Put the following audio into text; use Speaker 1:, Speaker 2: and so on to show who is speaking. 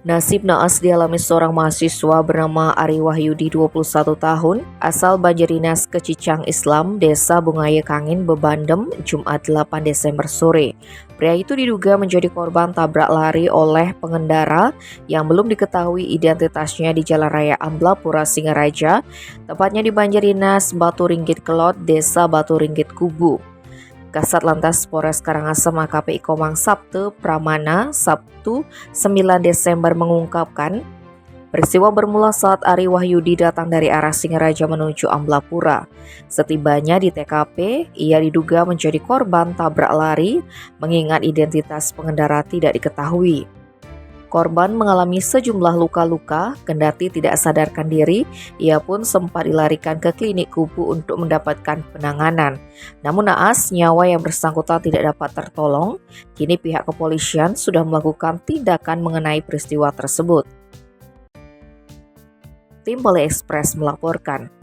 Speaker 1: Nasib naas dialami seorang mahasiswa bernama Ari Wahyudi 21 tahun, asal Banjarinas Kecicang Islam, Desa Bungaya Kangin, Bebandem, Jumat 8 Desember sore. Pria itu diduga menjadi korban tabrak lari oleh pengendara yang belum diketahui identitasnya di Jalan Raya Amblapura Singaraja, tepatnya di Banjarinas Batu Ringgit Kelot, Desa Batu Ringgit Kubu. Kasat Lantas Polres Karangasem AKP Ikomang Sabtu Pramana Sabtu 9 Desember mengungkapkan, peristiwa bermula saat Ari Wahyudi datang dari arah Singaraja menuju Amblapura. Setibanya di TKP, ia diduga menjadi korban tabrak lari mengingat identitas pengendara tidak diketahui. Korban mengalami sejumlah luka-luka, kendati tidak sadarkan diri, ia pun sempat dilarikan ke klinik Kubu untuk mendapatkan penanganan. Namun naas, nyawa yang bersangkutan tidak dapat tertolong. Kini pihak kepolisian sudah melakukan tindakan mengenai peristiwa tersebut. Tim Poli Express melaporkan.